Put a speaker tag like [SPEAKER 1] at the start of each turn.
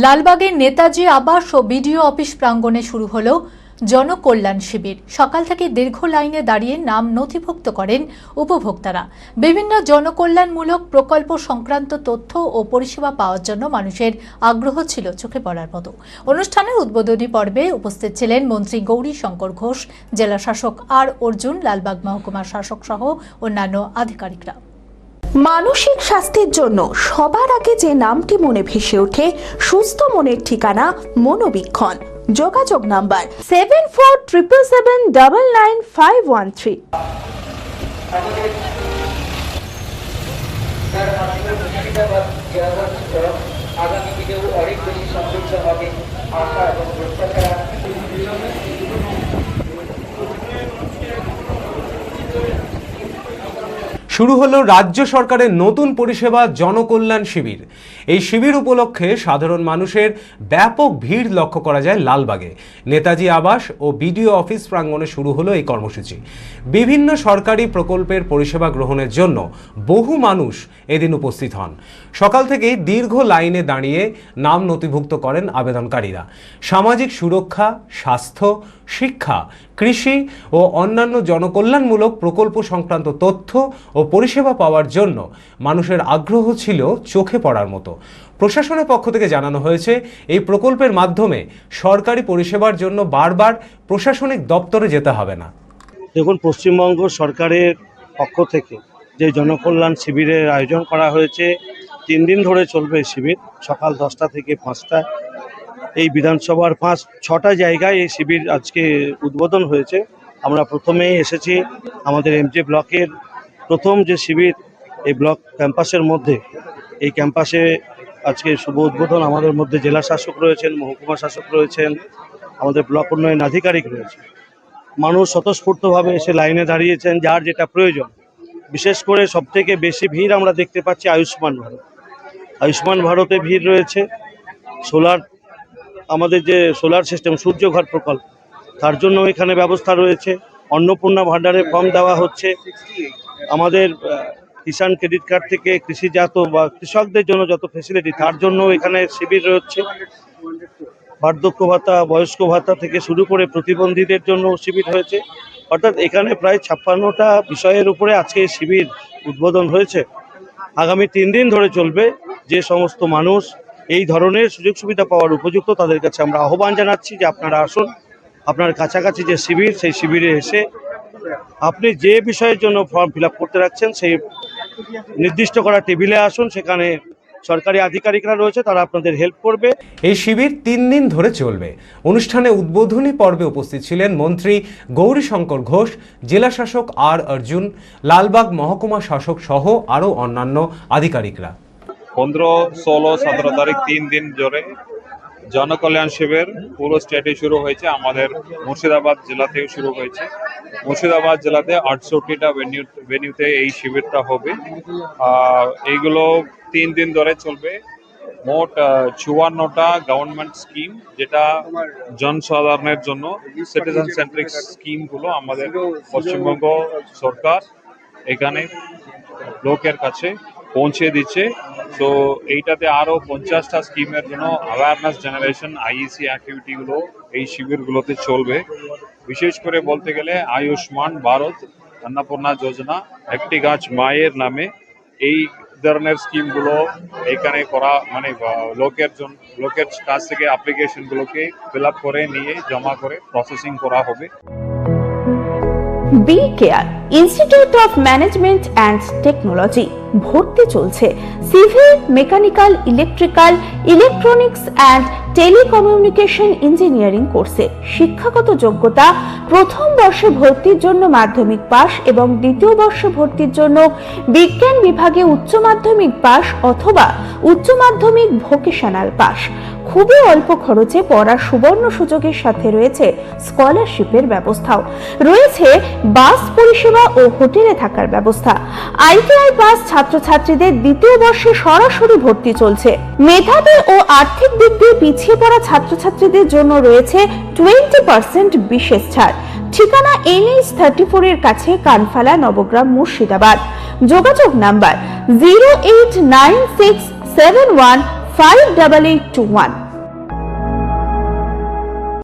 [SPEAKER 1] লালবাগের নেতাজি আবাস ও BDO office প্রাঙ্গণে শুরু হলো জনকল্যাণ শিবির। সকাল থেকে দীর্ঘ লাইনে দাঁড়িয়ে নাম নথিভুক্ত করেন উপভোক্তারা। বিভিন্ন জনকল্যাণমূলক প্রকল্প সংক্রান্ত তথ্য ও পরিষেবা পাওয়ার জন্য মানুষের আগ্রহ ছিল চোখে পড়ার মতো। অনুষ্ঠানের উদ্বোধনী পর্বে উপস্থিত ছিলেন মন্ত্রী গৌরীশঙ্কর ঘোষ, জেলা শাসক আর অর্জুন, লালবাগ মহকুমার শাসক সহ অন্যান্য আধিকারিকরা।
[SPEAKER 2] মানসিক স্বাস্থ্যের জন্য সবার আগে যে নামটি মনে ভেসে ওঠে, সুস্থ মনের ঠিকানা মনোবীক্ষণ। যোগাযোগ নাম্বার 7477799513।
[SPEAKER 3] আগামী দিনেও অনেক বেশি সমৃদ্ধ হবে আশা এবং প্রত্যাশা।
[SPEAKER 4] শুরু হলো রাজ্য সরকারের নতুন পরিষেবা জনকল্যাণ শিবির। এই শিবির উপলক্ষে সাধারণ মানুষের ব্যাপক ভিড় লক্ষ্য করা যায় লালবাগে। নেতাজি আবাস ও বিডিও অফিস প্রাঙ্গণে শুরু হলো এই কর্মসূচি। বিভিন্ন সরকারি প্রকল্পের পরিষেবা গ্রহণের জন্য বহু মানুষ এদিন উপস্থিত হন। সকাল থেকেই দীর্ঘ লাইনে দাঁড়িয়ে নাম নথিভুক্ত করেন আবেদনকারীরা। সামাজিক সুরক্ষা, স্বাস্থ্য, শিক্ষা, কৃষি ও অন্যান্য জনকল্যাণমূলক প্রকল্প সংক্রান্ত তথ্য ও পরিষেবা পাওয়ার জন্য মানুষের আগ্রহ ছিল চোখে পড়ার মতো। প্রশাসনের পক্ষ থেকে জানানো হয়েছে, এই প্রকল্পের মাধ্যমে সরকারি পরিষেবার জন্য বারবার প্রশাসনিক দপ্তরে যেতে হবে না।
[SPEAKER 5] দেখুন, পশ্চিমবঙ্গ সরকারের পক্ষ থেকে যে জনকল্যাণ শিবিরের আয়োজন করা হয়েছে, 3 দিন ধরে চলবে শিবির, সকাল 10টা থেকে 5টা। এই বিধানসভার 5-6টা জায়গায় এই শিবির আজকে উদ্বোধন হয়েছে। আমরা প্রথমেই এসেছি আমাদের এমজে ব্লকের প্রথম যে শিবির, এই ব্লক ক্যাম্পাসের মধ্যে। এই ক্যাম্পাসে আজকে শুভ উদ্বোধন। আমাদের মধ্যে জেলা শাসক রয়েছেন, মহকুমা শাসক রয়েছেন, আমাদের ব্লক উন্নয়ন আধিকারিক রয়েছে। মানুষ স্বতঃস্ফূর্তভাবে এসে লাইনে দাঁড়িয়েছেন যার যেটা প্রয়োজন। বিশেষ করে সবথেকে বেশি ভিড় আমরা দেখতে পাচ্ছি আয়ুষ্মান ভারত। আয়ুষ্মান ভারতে ভিড় রয়েছে। সোলার, আমাদের যে সোলার সিস্টেম, সূর্যঘর প্রকল্প, তার জন্য এখানে ব্যবস্থা রয়েছে। অন্নপূর্ণা ভাণ্ডারে ফর্ম দেওয়া হচ্ছে। আমাদের কিষাণ ক্রেডিট কার্ড থেকে কৃষিজাত বা কৃষকদের জন্য যত ফেসিলিটি, তার জন্য এখানে শিবির রয়েছে। বার্ধক্য ভাতা, বয়স্ক ভাতা থেকে শুরু করে প্রতিবন্ধীদের জন্য শিবির হয়েছে। অর্থাৎ এখানে প্রায় 56টা বিষয়ের উপরে আজকে শিবির উদ্বোধন হয়েছে। আগামী 3 দিন ধরে চলবে। যে সমস্ত মানুষ এই ধরনের সুযোগ সুবিধা পাওয়ার উপযুক্ত, তাদের কাছে আমরা আহ্বান জানাচ্ছি যে আপনারা আসুন। আপনার কাছাকাছি যে শিবির, সেই শিবিরে এসে আপনি যে বিষয়ের জন্য ফর্ম ফিল আপ করতে রাখছেন, সেই নির্দিষ্ট করা টেবিলে আসুন। সেখানে সরকারি আধিকারিকরা রয়েছে, তারা আপনাদের হেল্প করবে।
[SPEAKER 4] এই শিবির 3 দিন ধরে চলবে। অনুষ্ঠানে উদ্বোধনী পর্বে উপস্থিত ছিলেন মন্ত্রী গৌরীশঙ্কর ঘোষ, জেলা শাসক আর অর্জুন, লালবাগ মহকুমা শাসক সহ আরও অন্যান্য আধিকারিকরা।
[SPEAKER 6] 15, 16, 17 তারিখ 3 দিন ধরে জনকল্যাণ শিবির পুরো স্টেটে শুরু হয়েছে। আমাদের মুর্শিদাবাদ জেলাতেও শুরু হয়েছে। মুর্শিদাবাদ জেলাতে 68টা ভেন্যুতে এই শিবিরটা হবে। এইগুলো 3 দিন ধরে চলবে। মোট 54টা গভর্নমেন্ট স্কিম, যেটা জনসাধারণের জন্য সিটিজেন সেন্ট্রিক স্কিমগুলো আমাদের পশ্চিমবঙ্গ সরকার এখানে লোকের কাছে পৌঁছে দিচ্ছে। তো এইটাতে আরো 50টা স্কিমের জন্য অ্যাওয়ারনেস জেনারেশন আইইসি অ্যাক্টিভিটিগুলো এই শিবিরগুলোতে চলবে। বিশেষ করে বলতে গেলে আয়ুষ্মান ভারত, অন্নপূর্ণা যোজনা, একটি গাছ মায়ের নামে, এই ধরনের স্কিমগুলো এখানে করা, মানে লোকের কাছ থেকে অ্যাপ্লিকেশনগুলোকে ফিল আপ করে নিয়ে জমা করে প্রসেসিং করা হবে।
[SPEAKER 2] Be care institute of management and technology ভর্তি চলছে civil, mechanical, electrical, electronics and telecommunication engineering কোর্সে। শিক্ষাগত যোগ্যতা: প্রথম বর্ষে ভর্তির জন্য মাধ্যমিক পাস এবং দ্বিতীয় বর্ষে ভর্তির জন্য বিজ্ঞান বিভাগে উচ্চ মাধ্যমিক পাস অথবা উচ্চ মাধ্যমিক ভোকেশনাল পাস। খুবই অল্প খরচে পড়ার সুবর্ণ সুযোগের সাথে রয়েছে স্কলারশিপের ব্যবস্থাও। রয়েছে বাস পরিষেবা ও হোটেলে থাকার ব্যবস্থা। আইটিআই পাস ছাত্রছাত্রীদের দ্বিতীয় বর্ষে সরাসরি ভর্তি চলছে। মেধাবী ও আর্থিক দিক দিয়ে পিছিয়ে পড়া ছাত্রছাত্রীদের জন্য রয়েছে 20% বিশেষ ছাড়। ঠিকানা NH 34 এর কাছে, কানফালা, নবগ্রাম, মুর্শিদাবাদ। যোগাযোগ নাম্বার 08967158821।